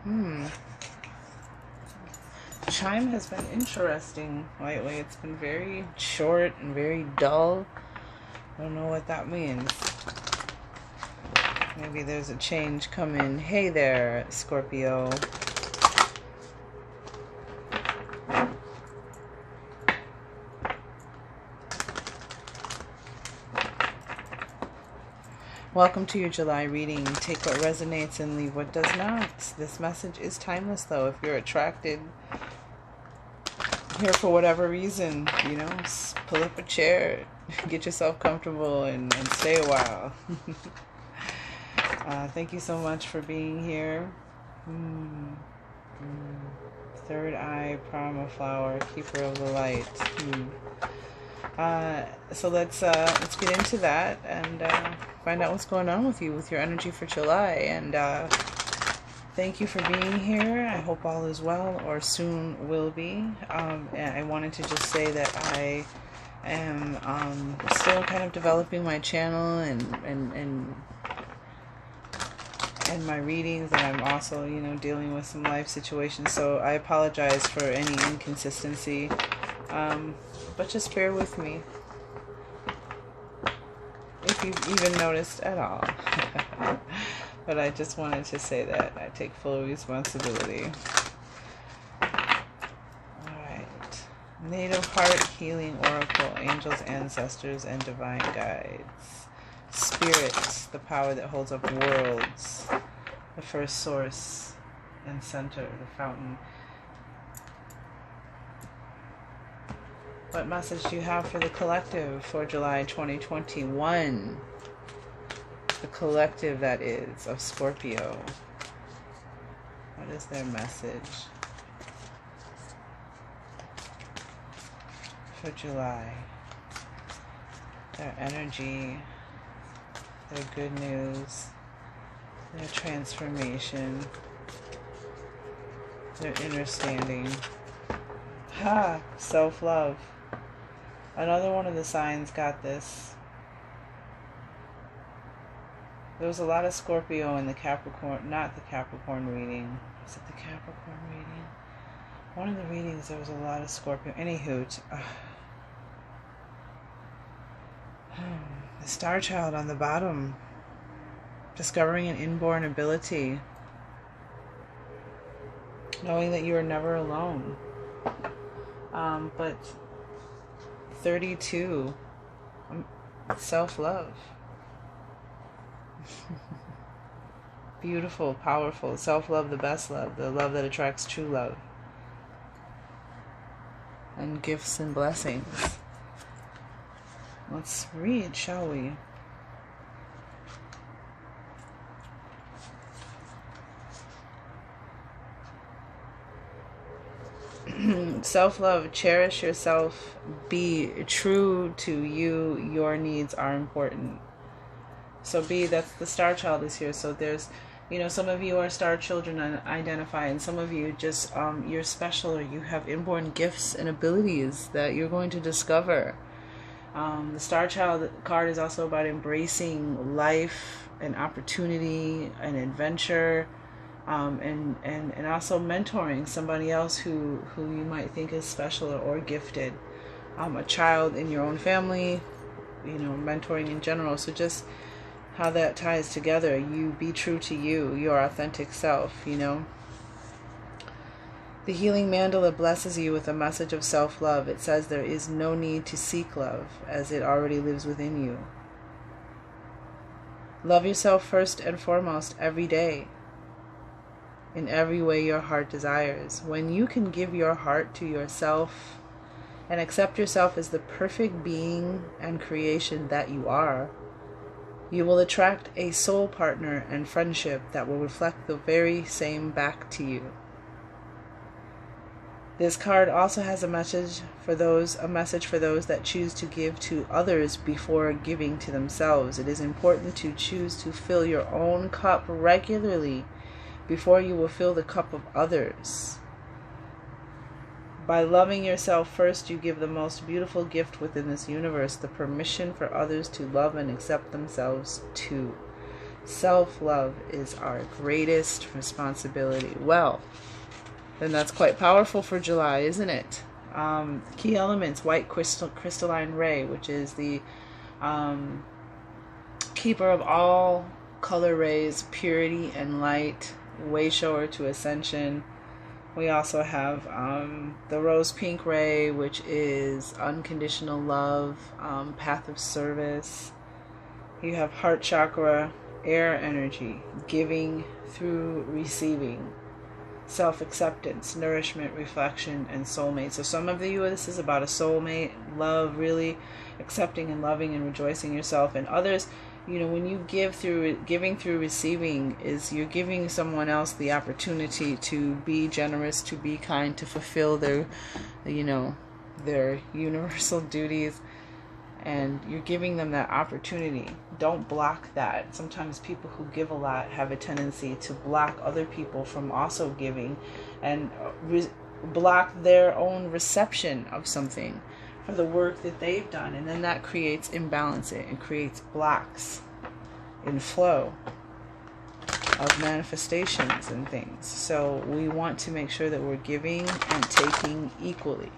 Chime has been interesting lately. It's been very short and very dull. I don't know what that means. Maybe there's a change coming. Hey there, Scorpio. Welcome to your July reading. Take what resonates and leave what does not. This message is timeless, though. If you're attracted here for whatever reason, you know, pull up a chair, get yourself comfortable, and stay a while. Thank you so much for being here. Third eye, Parma flower, keeper of the light. So let's get into that and find out what's going on with you, with your energy for July. And thank you for being here. I hope all is well, or soon will be. And I wanted to just say that I am still kind of developing my channel and my readings, and I'm also, you know, dealing with some life situations. So I apologize for any inconsistency. But just bear with me, if you've even noticed at all. But I just wanted to say that I take full responsibility. Alright. Native Heart Healing Oracle, Angels, Ancestors, and Divine Guides. Spirit, the power that holds up worlds. The first source and center, the fountain. What message do you have for the collective for July 2021? The collective, that is, of Scorpio. What is their message for July? Their energy, their good news, their transformation, their understanding. Self-love. Another one of the signs got this. There was a lot of Scorpio in the Capricorn, not the Capricorn reading. Was it the Capricorn reading? One of the readings, there was a lot of Scorpio. Anywho, the Star Child on the bottom. Discovering an inborn ability. Knowing that you are never alone. But 32, self-love. Beautiful, powerful, self-love, the best love, the love that attracts true love. And gifts and blessings. Let's read, shall we? Self-love, cherish yourself, be true to you, your needs are important. So that's the Star Child is here. So there's, you know, some of you are star children and identify, and some of you just, you're special, or you have inborn gifts and abilities that you're going to discover. The Star Child card is also about embracing life and opportunity and adventure. And also mentoring somebody else who you might think is special or gifted. A child in your own family, you know, mentoring in general. So just how that ties together. You be true to you, your authentic self, you know. The healing mandala blesses you with a message of self-love. It says there is no need to seek love, as it already lives within you. Love yourself first and foremost every day. In every way your heart desires. When you can give your heart to yourself and accept yourself as the perfect being and creation that you are, you will attract a soul partner and friendship that will reflect the very same back to you. This card also has a message for those that choose to give to others before giving to themselves. It is important to choose to fill your own cup regularly before you will fill the cup of others. By loving yourself first, you give the most beautiful gift within this universe, the permission for others to love and accept themselves too. Self-love is our greatest responsibility. Well, then that's quite powerful for July, isn't it? Key elements: white crystalline ray, which is the keeper of all color rays, purity and light, way shower to ascension. We also have the rose pink ray, which is unconditional love, path of service. You have heart chakra, air energy, giving through receiving, self-acceptance, nourishment, reflection, and soulmate. So some of you, this is about a soulmate, love, really accepting and loving and rejoicing yourself. And others, you know, when you giving through receiving, is you're giving someone else the opportunity to be generous, to be kind, to fulfill their, you know, their universal duties, and you're giving them that opportunity. Don't block that. Sometimes people who give a lot have a tendency to block other people from also giving, and block their own reception of something for the work that they've done, and then that creates imbalance. It creates blocks in flow of manifestations and things. So we want to make sure that we're giving and taking equally,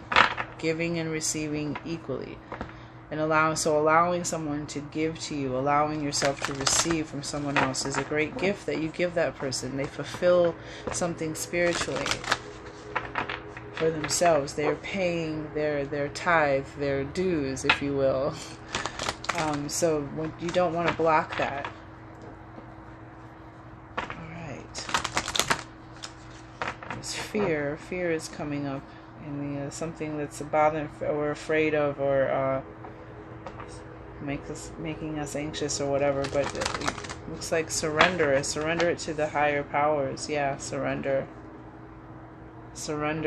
giving and receiving equally, and allowing someone to give to you, allowing yourself to receive from someone else is a great gift that you give that person. They fulfill something spiritually for themselves. They're paying their tithe, their dues, if you will. So you don't want to block that. All right. There's fear. Fear is coming up in the something that's bothering or afraid of, or making us anxious or whatever. But it looks like surrender it to the higher powers. Yeah, surrender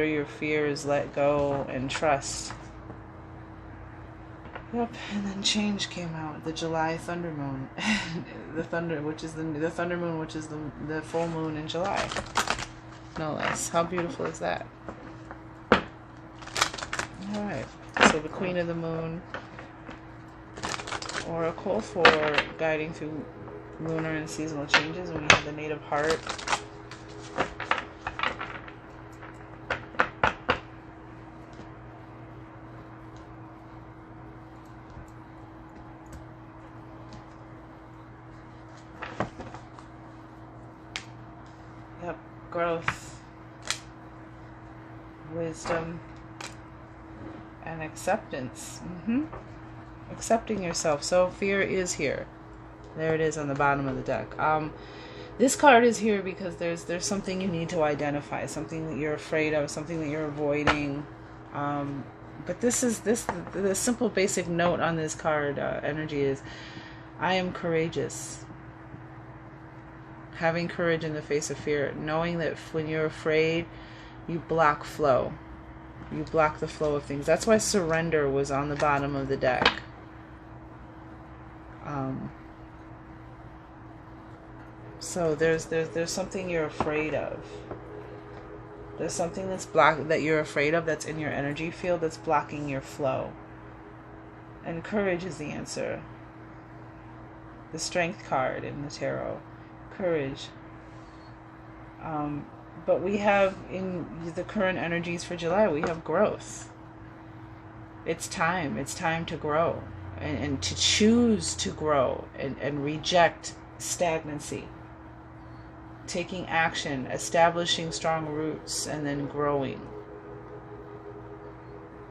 your fears, let go, and trust. Yep. And then change came out, the July thunder moon. The thunder moon, which is the full moon in July, no less. How beautiful is that? All right, so the Queen of the Moon, oracle for guiding through lunar and seasonal changes. And we have the native heart. Yep, growth, wisdom, and acceptance. Accepting yourself. So fear is here. There it is on the bottom of the deck. This card is here because there's something you need to identify, something that you're afraid of, something that you're avoiding. But the simple basic note on this card energy is, I am courageous. Having courage in the face of fear, knowing that when you're afraid, you block flow. You block the flow of things. That's why surrender was on the bottom of the deck. So there's something you're afraid of. There's something that you're afraid of that's in your energy field that's blocking your flow. And courage is the answer. The Strength card in the tarot. Courage. But we have, in the current energies for July, we have growth. It's time. It's time to grow. And to choose to grow and reject stagnancy. Taking action, establishing strong roots, and then growing.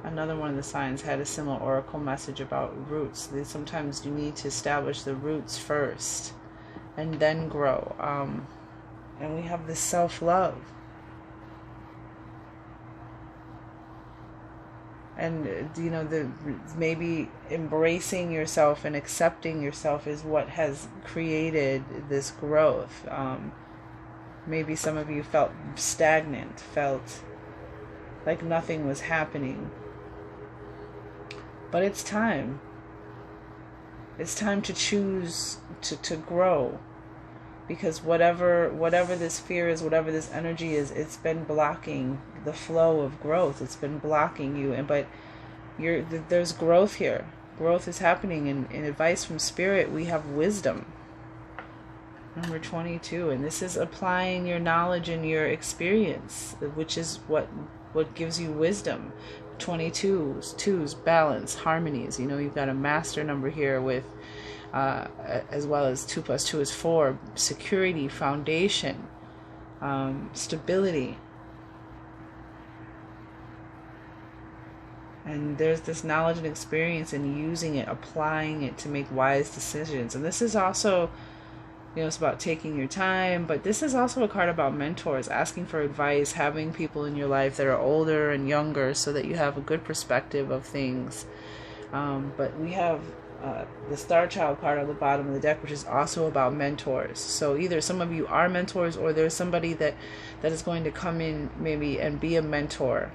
Another one of the signs had a similar oracle message about roots. Sometimes you need to establish the roots first and then grow. And we have this self-love. And, you know, maybe embracing yourself and accepting yourself is what has created this growth. Maybe some of you felt stagnant, felt like nothing was happening. But it's time. It's time to choose to grow. Because whatever this fear is, whatever this energy is, it's been blocking the flow of growth. It's been blocking you. But there's growth here. Growth is happening. In advice from Spirit, we have wisdom. Number 22. And this is applying your knowledge and your experience, which is what gives you wisdom. 22s, twos, balance, harmonies. You know, you've got a master number here with, as well as 2 plus 2 is 4. Security, foundation, stability. And there's this knowledge and experience in using it, applying it to make wise decisions. And this is also, you know, it's about taking your time, but this is also a card about mentors, asking for advice, having people in your life that are older and younger so that you have a good perspective of things. But we have the Star Child card on the bottom of the deck, which is also about mentors. So either some of you are mentors, or there's somebody that is going to come in maybe and be a mentor,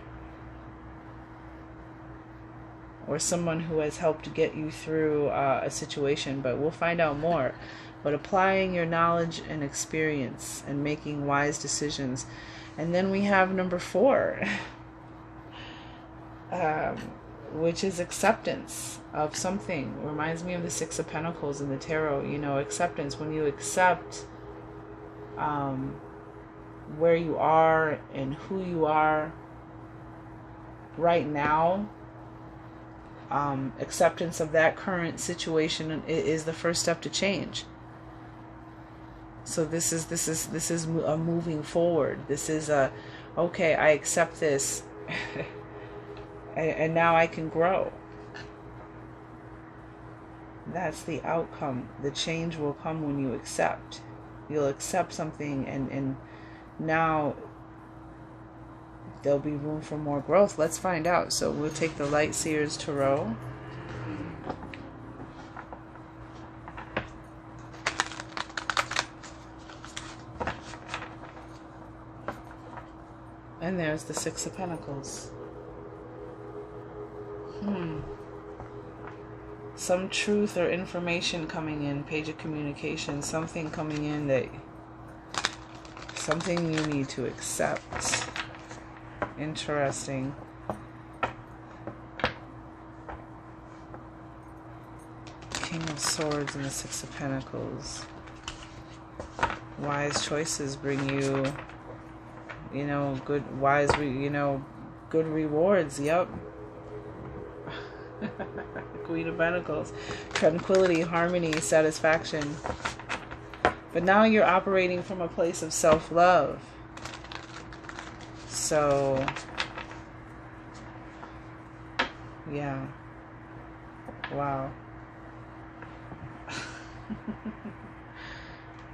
or someone who has helped get you through a situation. But we'll find out more. But applying your knowledge and experience and making wise decisions. And then we have number 4, which is acceptance of something. It reminds me of the 6 of Pentacles in the tarot. You know, acceptance. When you accept where you are and who you are right now, acceptance of that current situation is the first step to change. So this is a moving forward. This is a, okay, I accept this, and now I can grow. That's the outcome. The change will come when you accept. You'll accept something, and now there'll be room for more growth. Let's find out. So we'll take the Light Seers Tarot. And there's the 6 of Pentacles. Some truth or information coming in, Page of Communication, something coming in that, something you need to accept. Interesting. King of Swords and the 6 of Pentacles. Wise choices bring you, you know, good, wise, you know, good rewards. Yep. Queen of Pentacles. Tranquility, harmony, satisfaction. But now you're operating from a place of self-love. So, yeah. Wow.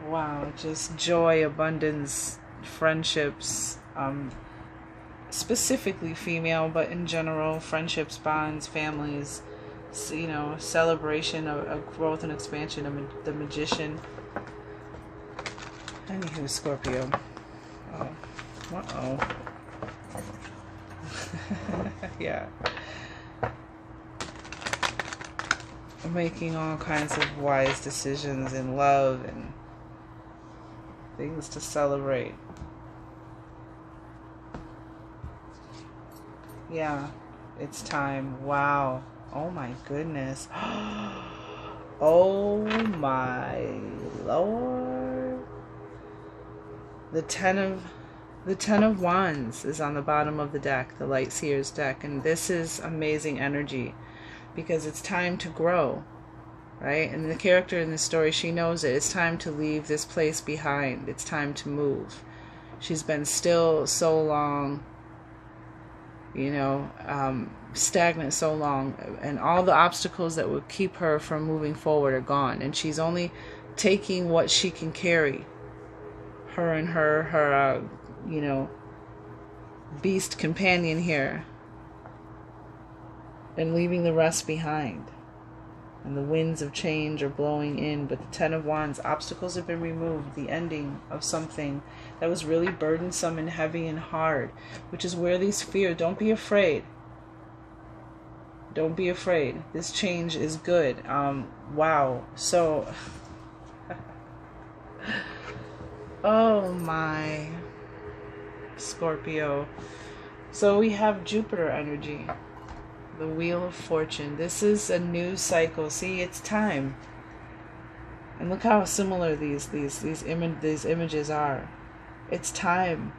Wow. Just joy, abundance, friendships, specifically female, but in general, friendships, bonds, families, you know, celebration of growth and expansion of the Magician. Anywho, Scorpio. Oh. Uh-oh. Yeah. Making all kinds of wise decisions in love and things to celebrate. Yeah, it's time. Wow. Oh my goodness. Oh my Lord. The Ten of Wands is on the bottom of the deck, the Light Seers deck, and this is amazing energy because it's time to grow, right? And the character in the story, she knows it. It's time to leave this place behind. It's time to move. She's been still so long, you know, stagnant so long, and all the obstacles that would keep her from moving forward are gone, and she's only taking what she can carry. Her and her you know, beast companion here, and leaving the rest behind. And the winds of change are blowing in, but the Ten of Wands, obstacles have been removed, the ending of something that was really burdensome and heavy and hard, which is where these fears, don't be afraid. Don't be afraid. This change is good. Wow. So, oh my, Scorpio. So we have Jupiter energy. The Wheel of Fortune. This is a new cycle. See, it's time. And look how similar these images are. It's time.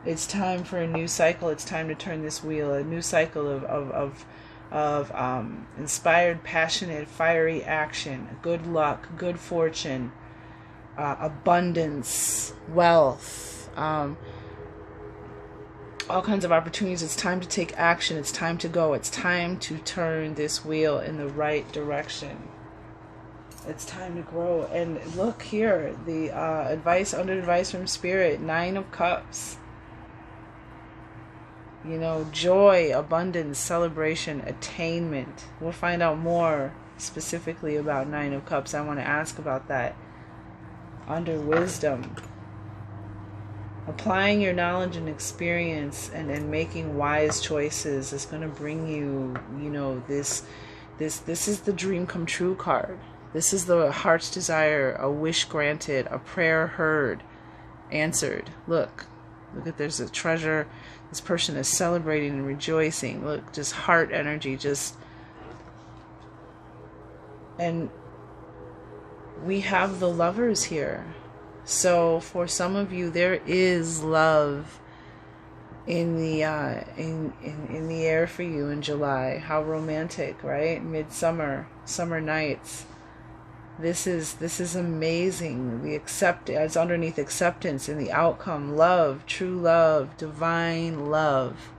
It's time for a new cycle. It's time to turn this wheel. A new cycle of inspired, passionate, fiery action, good luck, good fortune, abundance, wealth, all kinds of opportunities. It's time to take action. It's time to go. It's time to turn this wheel in the right direction. It's time to grow. And look here, the advice from Spirit, 9 of Cups. You know, joy, abundance, celebration, attainment. We'll find out more specifically about 9 of Cups. I want to ask about that under wisdom. Applying your knowledge and experience and making wise choices is going to bring you, you know, this is the dream come true card. This is the heart's desire, a wish granted, a prayer heard, answered. Look at, there's a treasure. This person is celebrating and rejoicing. Look, just heart energy, and we have the Lovers here. So for some of you, there is love in the in the air for you in July. How romantic, right? Midsummer, summer nights. This is amazing. It's underneath acceptance in the outcome, love, true love, divine love.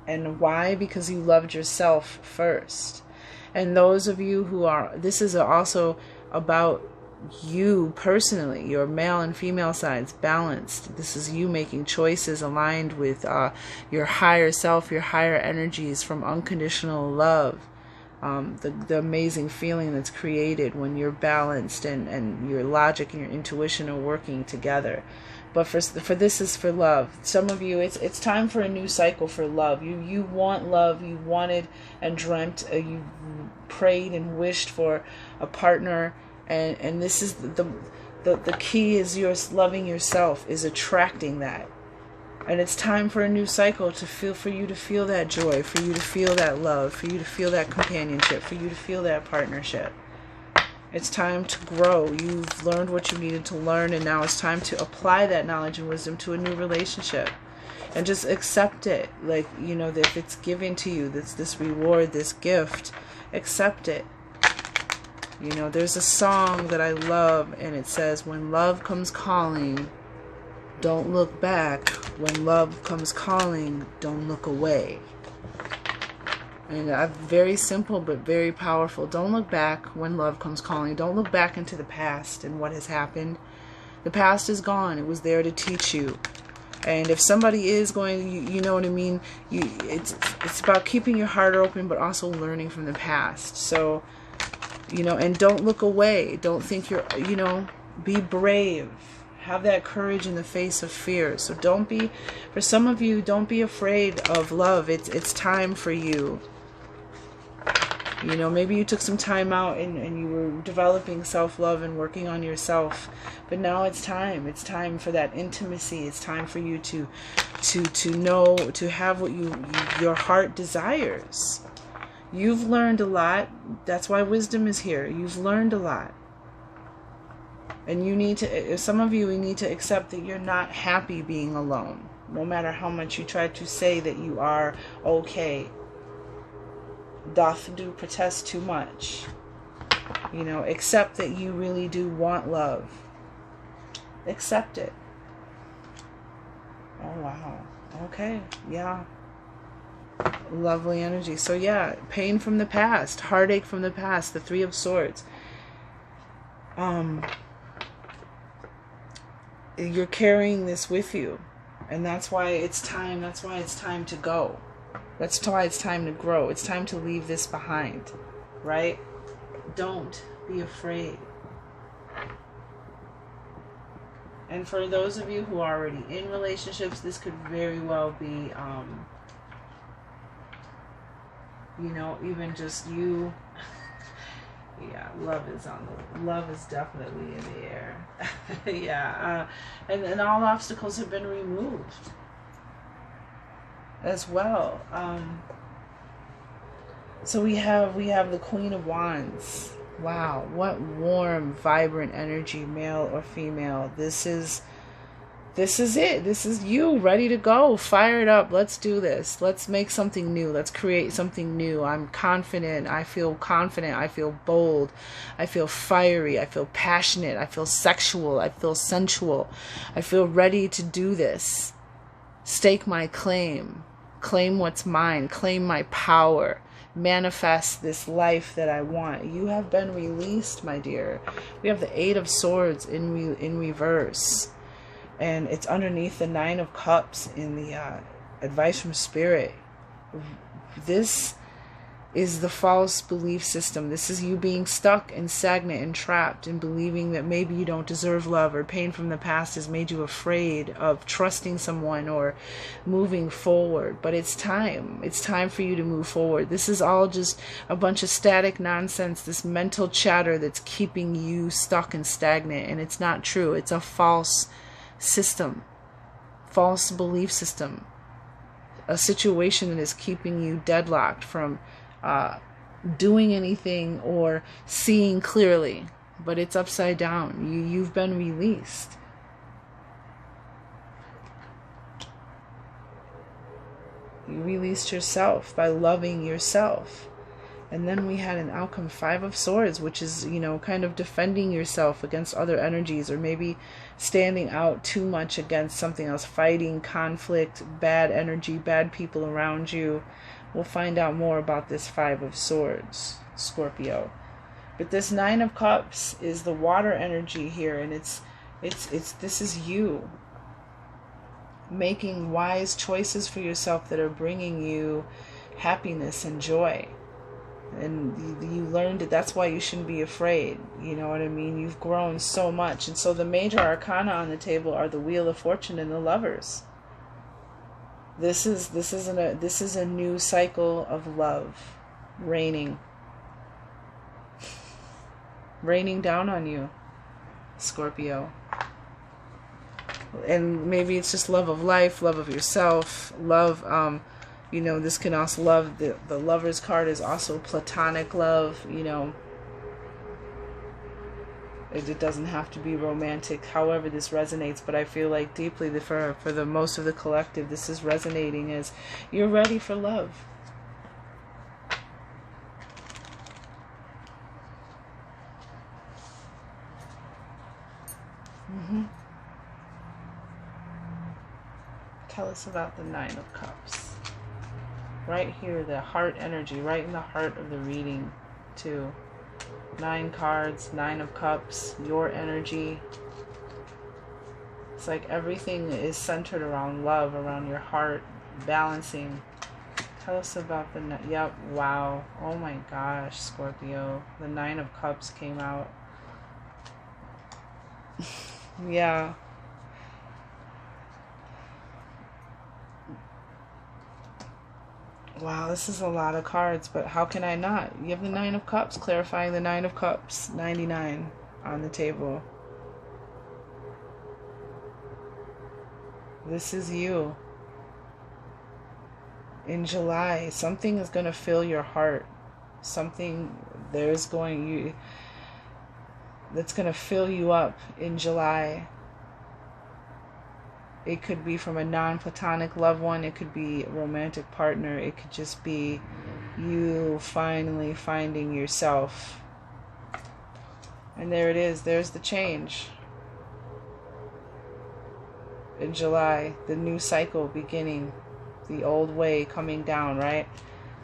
And why? Because you loved yourself first. And those of you who are, this is also about you personally, your male and female sides balanced. This is you making choices aligned with your higher self, your higher energies from unconditional love. The amazing feeling that's created when you're balanced and your logic and your intuition are working together. But for this is for love. Some of you, it's time for a new cycle for love. You want love. You wanted and dreamt. You prayed and wished for a partner. And this is the key is loving yourself, is attracting that. And it's time for a new cycle for you to feel that joy, for you to feel that love, for you to feel that companionship, for you to feel that partnership. It's time to grow. You've learned what you needed to learn, and now it's time to apply that knowledge and wisdom to a new relationship. And just accept it. Like, you know, that if it's given to you, this reward, this gift, accept it. You know, there's a song that I love, and it says, when love comes calling, don't look back. When love comes calling, don't look away. And very simple but very powerful. Don't look back when love comes calling. Don't look back into the past and what has happened. The past is gone. It was there to teach you. And if somebody is going, you know what I mean? It's about keeping your heart open, but also learning from the past. So, you know, and don't look away. Don't think be brave. Have that courage in the face of fear. So for some of you, don't be afraid of love. It's time for you. You know, maybe you took some time out and you were developing self-love and working on yourself. But now it's time. It's time for that intimacy. It's time for you to know, to have what your heart desires. You've learned a lot. That's why wisdom is here. You've learned a lot. And some of you need to accept that you're not happy being alone. No matter how much you try to say that you are okay. Doth do protest too much. You know, accept that you really do want love. Accept it. Oh, wow. Okay. Yeah. Lovely energy. So yeah, pain from the past, heartache from the past, the 3 of Swords. You're carrying this with you, and that's why it's time. That's why it's time to go. That's why it's time to grow. It's time to leave this behind, right? Don't be afraid. And for those of you who are already in relationships, this could very well be, you know, even just you. Yeah, love is definitely in the air. Yeah, and all obstacles have been removed as well. So we have the Queen of Wands. Wow, what warm, vibrant energy, male or female. This is it. This is you ready to go. Fire it up. Let's do this. Let's make something new. Let's create something new. I'm confident. I feel confident. I feel bold. I feel fiery. I feel passionate. I feel sexual. I feel sensual. I feel ready to do this. Stake my claim. Claim what's mine. Claim my power. Manifest this life that I want. You have been released, my dear. We have the Eight of Swords in reverse. And it's underneath the Nine of Cups in the advice from Spirit. This is the false belief system. This is you being stuck and stagnant and trapped and believing that maybe you don't deserve love, or pain from the past has made you afraid of trusting someone or moving forward. But it's time. It's time for you to move forward. This is all just a bunch of static nonsense, this mental chatter that's keeping you stuck and stagnant. And it's not true. It's a false system, false belief system, a situation that is keeping you deadlocked from doing anything or seeing clearly. But it's upside down. You've been released. You released yourself by loving yourself. And then we had an outcome, Five of Swords, which is, kind of defending yourself against other energies, or maybe standing out too much against something else, fighting, conflict, bad energy, bad people around you. We'll find out more about this Five of Swords, Scorpio. But this Nine of Cups is the water energy here, and it's this is you making wise choices for yourself that are bringing you happiness and joy. And you learned it. That's why you shouldn't be afraid. You know what I mean? You've grown so much. And so the major arcana on the table are the Wheel of Fortune and the Lovers. This is a new cycle of love raining down on you, Scorpio. And maybe it's just love of life, love of yourself, love. This can also love. The Lover's card is also platonic love. It doesn't have to be romantic, however this resonates, but I feel like deeply for the most of the collective, this is resonating as you're ready for love. Tell us about the Nine of Cups. Right here, the heart energy, right in the heart of the reading, too. 9 cards, 9 of Cups, your energy. It's like everything is centered around love, around your heart, balancing. Tell us about yep, wow. Oh my gosh, Scorpio. The 9 of Cups came out. Yeah. Wow, this is a lot of cards, but how can I not? You have the 9 of Cups, clarifying the 9 of Cups, 99 on the table. This is you. In July, something is going to fill your heart. Something that's going to fill you up in July. It could be from a non-platonic loved one. It could be a romantic partner. It could just be you finally finding yourself. And there it is. There's the change. In July, the new cycle beginning. The old way coming down, right?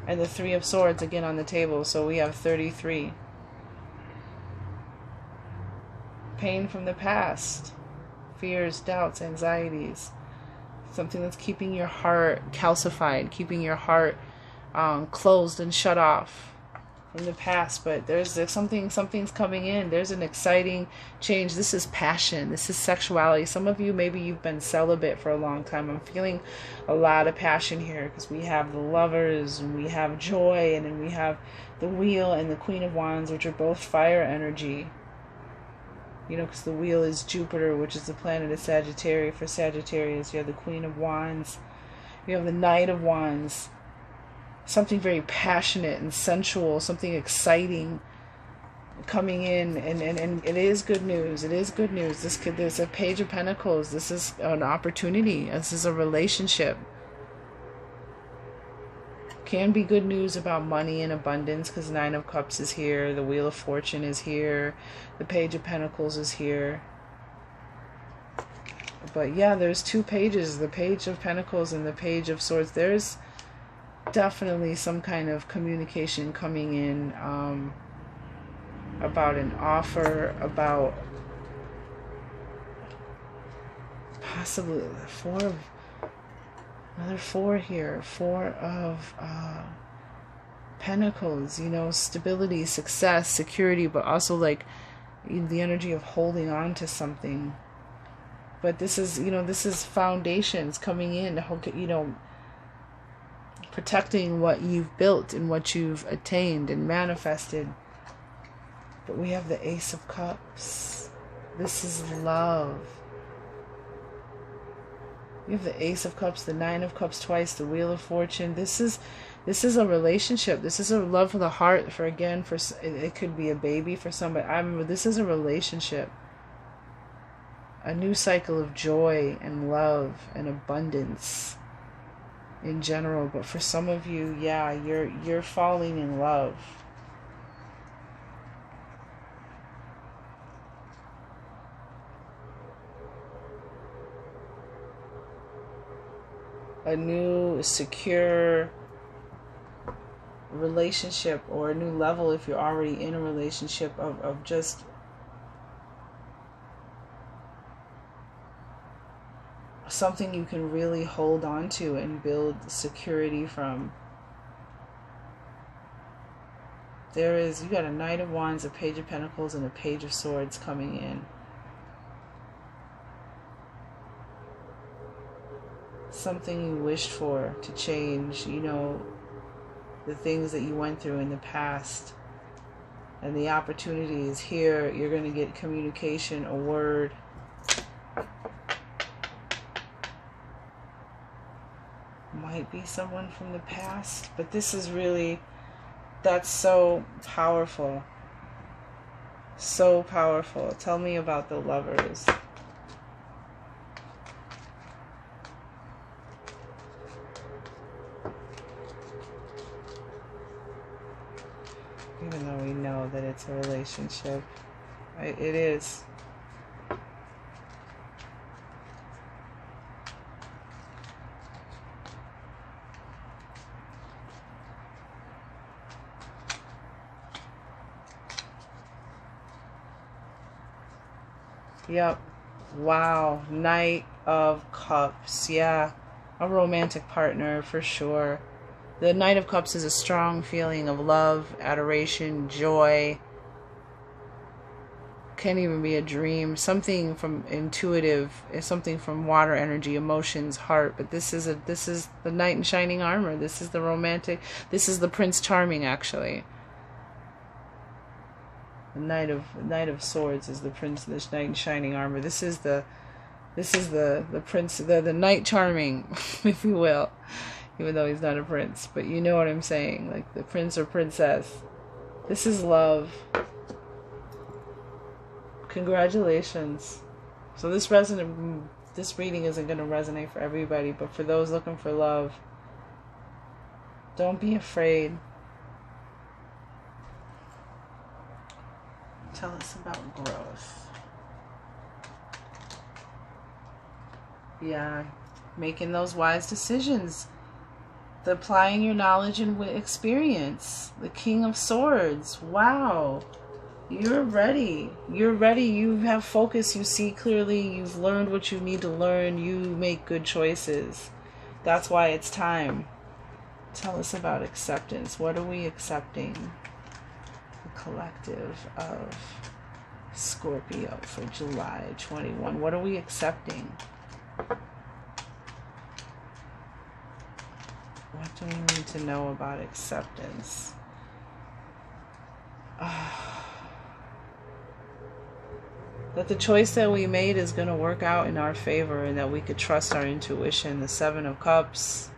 And the 3 of Swords again on the table. So we have 33. Pain from the past. Fears, doubts, anxieties, something that's keeping your heart calcified, keeping your heart closed and shut off from the past. But there's something's coming in. There's an exciting change. This is passion. This is sexuality. Some of you, maybe you've been celibate for a long time. I'm feeling a lot of passion here because we have the Lovers, and we have joy, and then we have the Wheel and the Queen of Wands, which are both fire energy. Because the Wheel is Jupiter, which is the planet of Sagittarius. For Sagittarius, you have the Queen of Wands. You have the Knight of Wands. something very passionate and sensual, something exciting coming in, and it is good news. It is good news. There's a Page of Pentacles. This is an opportunity. This is a relationship. Can be good news about money and abundance, because Nine of Cups is here, the Wheel of Fortune is here, the Page of Pentacles is here. But yeah, there's two pages, the Page of Pentacles and the Page of Swords. There's definitely some kind of communication coming in about an offer, about possibly another four here, Four of Pentacles, you know, stability, success, security, but also like the energy of holding on to something. But this is, you know, this is foundations coming in, you know, protecting what you've built and what you've attained and manifested. But we have the Ace of Cups. This is love. You have the Ace of Cups, the Nine of Cups twice, the Wheel of Fortune. This is a relationship. This is a love of the heart. For it could be a baby for somebody. This is a relationship. A new cycle of joy and love and abundance in general. But for some of you, yeah, you're falling in love. A new secure relationship, or a new level if you're already in a relationship, of just something you can really hold on to and build security from. You got a Knight of Wands, a Page of Pentacles, and a Page of Swords coming in. Something you wished for to change, you know, the things that you went through in the past, and the opportunity is here. You're going to get communication, a word. Might be someone from the past, but this is really, that's so powerful. So powerful. Tell me about the Lovers. Even though we know that it's a relationship, it is. Yep. Wow. Knight of Cups. Yeah. A romantic partner for sure. The Knight of Cups is a strong feeling of love, adoration, joy. Can't even be a dream. Something from intuitive, something from water energy, emotions, heart. But this is the Knight in shining armor. This is the romantic. This is the Prince Charming, actually. The Knight of Swords is the Prince, the Knight in shining armor. This is the Prince, the Knight Charming, if you will. Even though he's not a prince, but you know what I'm saying, like the prince or princess. This is love. Congratulations. So this reading isn't going to resonate for everybody, but for those looking for love, don't be afraid. Tell us about growth. Yeah, making those wise decisions. Applying your knowledge and experience. The King of Swords. Wow. You're ready. You're ready. You have focus. You see clearly. You've learned what you need to learn. You make good choices. That's why it's time. Tell us about acceptance. What are we accepting? The collective of Scorpio for July 21. What are we accepting? What do we need to know about acceptance? That the choice that we made is going to work out in our favor, and that we could trust our intuition. The Seven of Cups.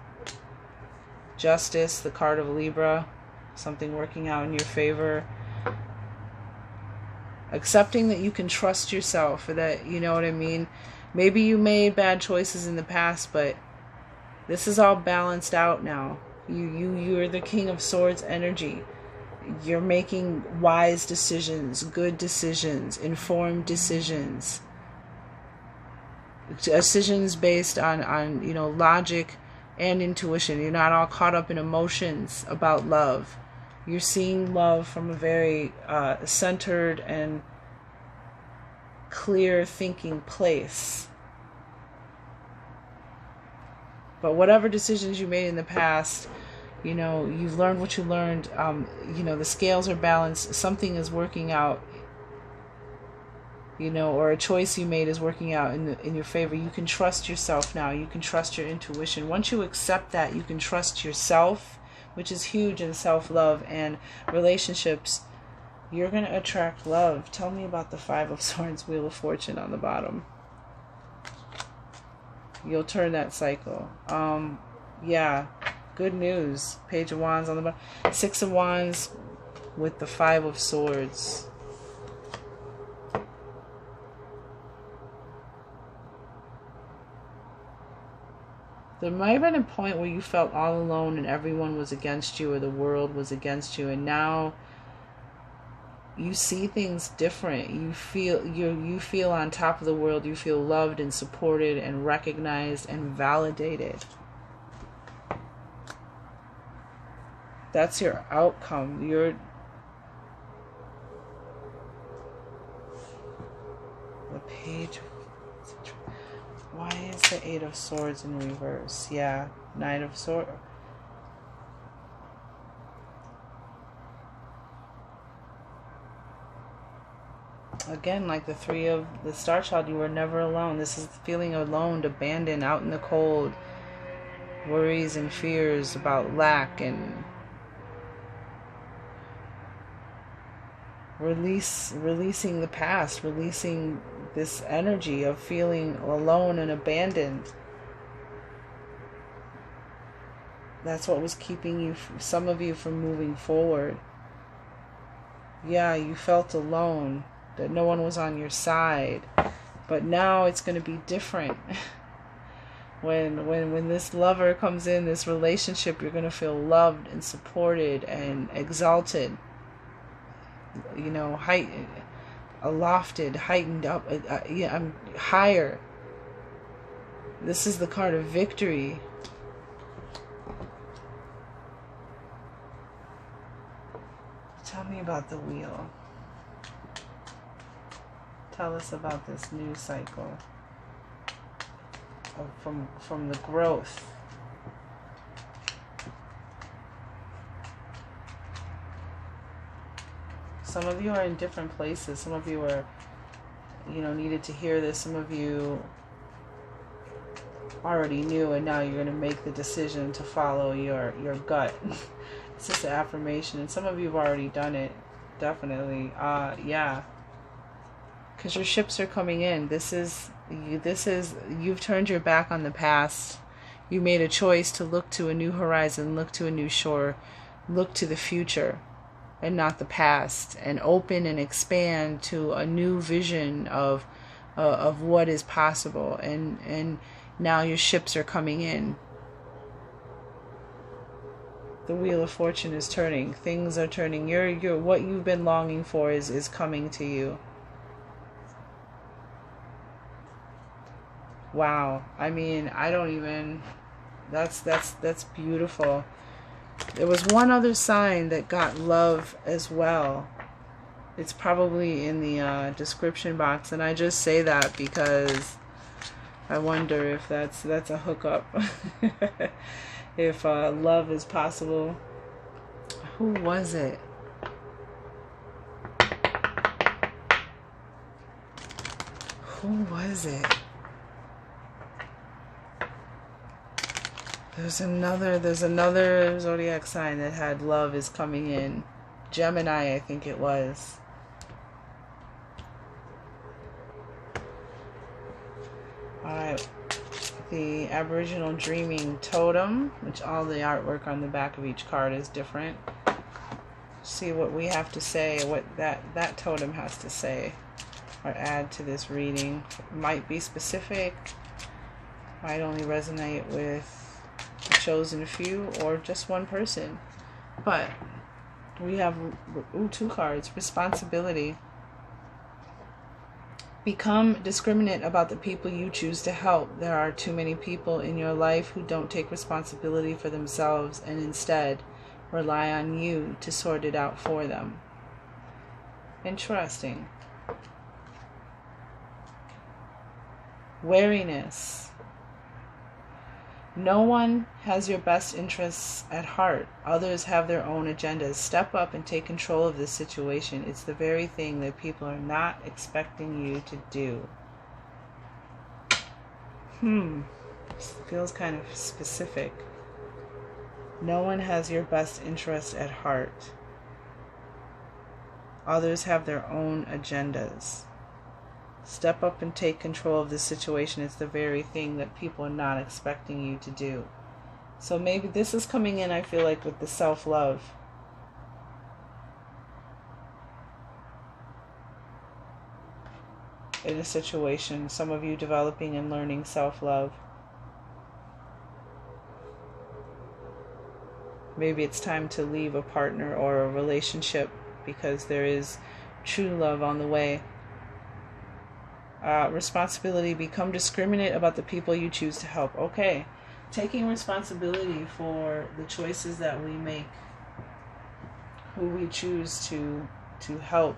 Justice, the card of Libra, something working out in your favor. Accepting that you can trust yourself, or that, you know what I mean? Maybe you made bad choices in the past, but this is all balanced out now. You're the King of Swords energy. You're making wise decisions, good decisions, informed decisions. Decisions based on you know, logic and intuition. You're not all caught up in emotions about love. You're seeing love from a very centered and clear thinking place. But whatever decisions you made in the past, you know, you've learned what you learned. You know, the scales are balanced. Something is working out, you know, or a choice you made is working out in your favor. You can trust yourself now. You can trust your intuition. Once you accept that, you can trust yourself, which is huge in self-love and relationships. You're going to attract love. Tell me about the Five of Swords, Wheel of Fortune on the bottom. You'll turn that cycle. Yeah, good news. Page of Wands on the bottom. Six of Wands with the Five of Swords. There might have been a point where you felt all alone and everyone was against you, or the world was against you, and now you see things different. You feel on top of the world. You feel loved and supported and recognized and validated. That's your outcome. The page. Why is the Eight of Swords in reverse? Yeah, Knight of Swords. Again, like the Three of the Star Child, you were never alone. This is feeling alone, abandoned, out in the cold. Worries and fears about lack and releasing the past, releasing this energy of feeling alone and abandoned. That's what was keeping you, some of you, from moving forward. Yeah, you felt alone, that no one was on your side. But now it's going to be different. When this lover comes in, this relationship, you're going to feel loved and supported and exalted. You know, heightened up. Yeah, I'm higher. This is the card of victory. Tell me about the Wheel. Tell us about this new cycle from the growth. Some of you are in different places. Some of you are, you know, needed to hear this. Some of you already knew, and now you're going to make the decision to follow your gut. It's just an affirmation, and some of you have already done it. Definitely. Yeah. Because your ships are coming in. You've turned your back on the past. You made a choice to look to a new horizon, look to a new shore, look to the future and not the past, and open and expand to a new vision of what is possible. And now your ships are coming in. The Wheel of Fortune is turning. Things are turning. You're what you've been longing for is coming to you. Wow. I mean, I don't even, that's beautiful. There was one other sign that got love as well. It's probably in the description box, and I just say that because I wonder if that's a hookup. If love is possible. Who was it? Who was it? There's another zodiac sign that had love is coming in. Gemini, I think it was. Alright. the Aboriginal Dreaming Totem, which all the artwork on the back of each card is different. See what we have to say, what that totem has to say or add to this reading. It might be specific, might only resonate with a chosen few or just one person. But we have two cards. Responsibility. Become discriminate about the people you choose to help. There are too many people in your life who don't take responsibility for themselves and instead rely on you to sort it out for them. Interesting. Wariness. No one has your best interests at heart. Others have their own agendas. Step up and take control of this situation. It's the very thing that people are not expecting you to do. Feels kind of specific. No one has your best interest at heart. Others have their own agendas. Step up and take control of this situation. It's the very thing that people are not expecting you to do. So maybe this is coming in, I feel like, with the self-love. In a situation, some of you developing and learning self-love. Maybe it's time to leave a partner or a relationship because there is true love on the way. Responsibility. Become discriminate about the people you choose to help. Okay. Taking responsibility for the choices that we make. Who we choose to help.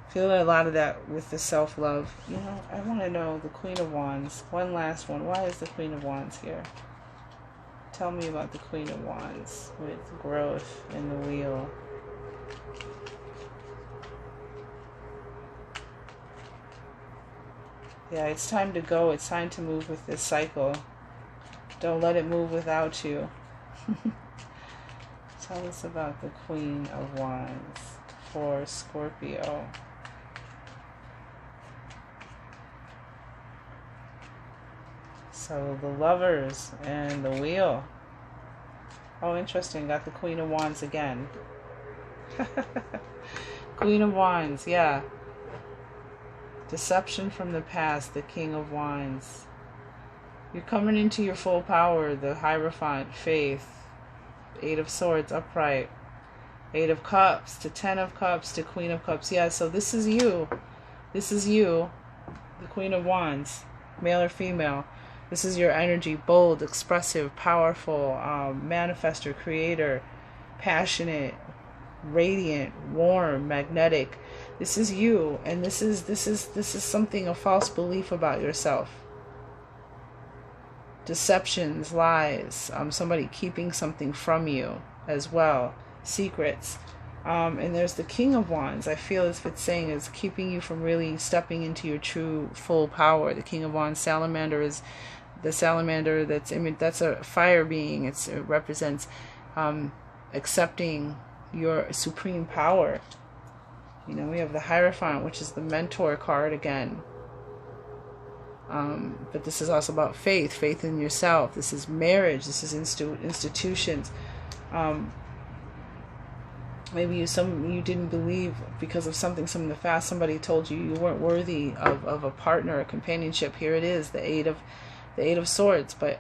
Feel a lot of that with the self-love. You know, I want to know the Queen of Wands. One last one. Why is the Queen of Wands here? Tell me about the Queen of Wands with growth in the wheel. Yeah, it's time to go. It's time to move with this cycle. Don't let it move without you. Tell us about the Queen of Wands for Scorpio. So the Lovers and the Wheel. Oh, interesting. Got the Queen of Wands again. Queen of Wands, yeah. Deception from the past, the King of Wands. You're coming into your full power, the Hierophant, faith. 8 of Swords, upright. 8 of Cups, to 10 of Cups, to Queen of Cups. Yeah, so this is you. This is you, the Queen of Wands, male or female. This is your energy, bold, expressive, powerful, manifester, creator, passionate, radiant, warm, magnetic. This is you, and this is something, a false belief about yourself. Deceptions, lies, somebody keeping something from you as well, secrets. And there's the King of Wands. I feel as if it's saying is keeping you from really stepping into your true full power. The King of Wands, salamander, is the salamander that's a fire being. It represents accepting your supreme power. You know, we have the Hierophant, which is the mentor card again. But this is also about faith in yourself. This is marriage. This is institutions. Maybe you didn't believe because of something in the past. Somebody told you you weren't worthy of a partner, a companionship. Here it is, the Eight of Swords. But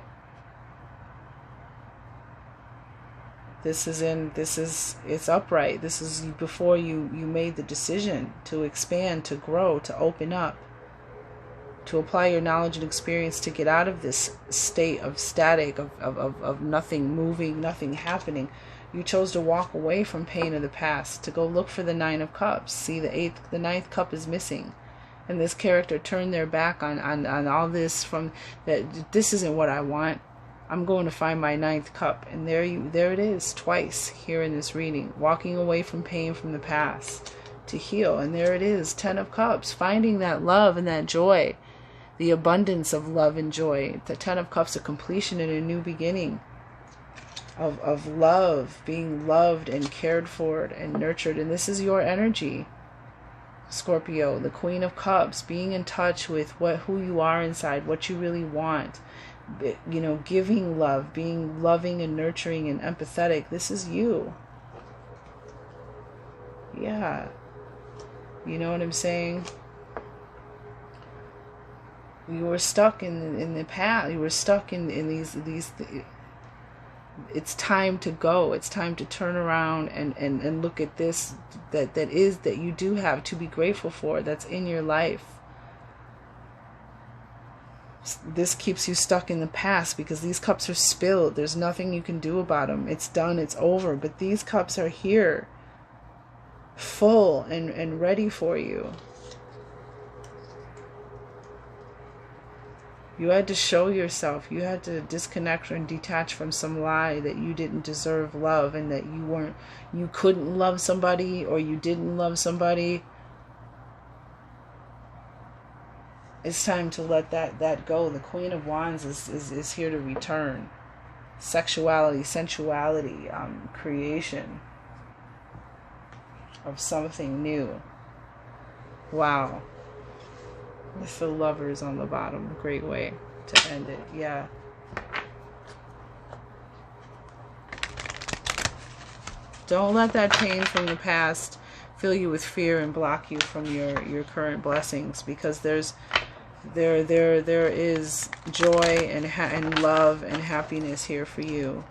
it's upright. This is before you made the decision to expand, to grow, to open up, to apply your knowledge and experience to get out of this state of static, of nothing moving, nothing happening. You chose to walk away from pain of the past, to go look for the 9 of Cups. See, the 9th cup is missing. And this character turned their back on all this, from that this isn't what I want. I'm going to find my 9th cup. And there it is, twice here in this reading. Walking away from pain from the past to heal. And there it is, 10 of Cups. Finding that love and that joy. The abundance of love and joy. The 10 of Cups, a completion and a new beginning. Of love, being loved and cared for and nurtured. And this is your energy. Scorpio, the Queen of Cups, being in touch with who you are inside, what you really want, you know, giving love, being loving and nurturing and empathetic. This is you. Yeah. You know what I'm saying? You were stuck in the past. You were stuck in these. It's time to go. It's time to turn around and look at this that you do have to be grateful for, that's in your life. This keeps you stuck in the past because these cups are spilled. There's nothing you can do about them. It's done. It's over. But these cups are here, full and ready for you. You had to show yourself. You had to disconnect and detach from some lie that you didn't deserve love, and that you couldn't love somebody, or you didn't love somebody. It's time to let that go. The Queen of Wands is here to return. Sexuality, sensuality, creation of something new. Wow. With the Lovers on the bottom. Great way to end it. Yeah. Don't let that pain from the past fill you with fear and block you from your current blessings, because there is joy and love and happiness here for you.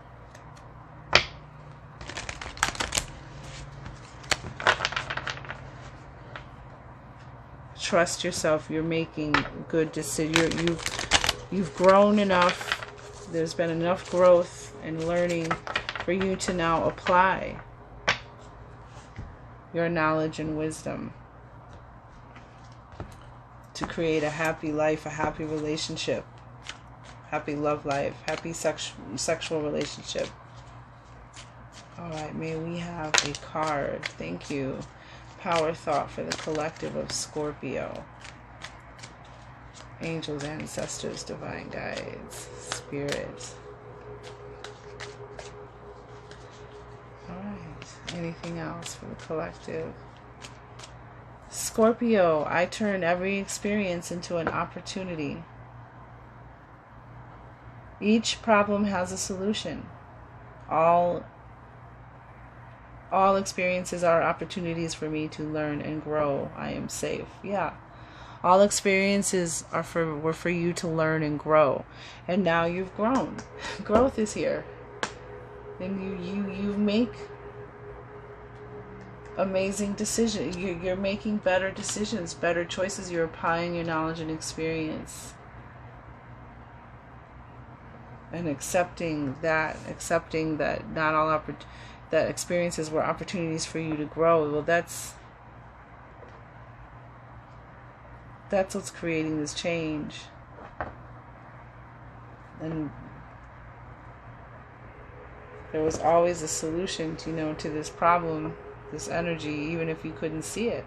Trust yourself. You're making good decisions. You've grown enough. There's been enough growth and learning for you to now apply your knowledge and wisdom to create a happy life, a happy relationship, happy love life, happy sexual relationship. All right, may we have a card. Thank you. Power thought for the collective of Scorpio. Angels, ancestors, divine guides, spirits. All right. Anything else for the collective? Scorpio, I turn every experience into an opportunity. Each problem has a solution. All experiences are opportunities for me to learn and grow. I am safe. Yeah. All experiences were for you to learn and grow. And now you've grown. Growth is here. And you make amazing decisions. You're making better decisions, better choices. You're applying your knowledge and experience. And accepting that not all that experiences were opportunities for you to grow. Well, that's what's creating this change. And there was always a solution to this problem, this energy, even if you couldn't see it.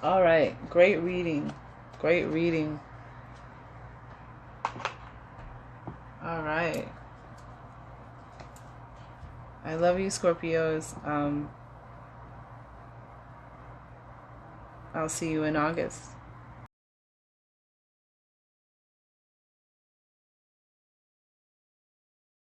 All right, great reading. Great reading. All right. I love you, Scorpios. I'll see you in August.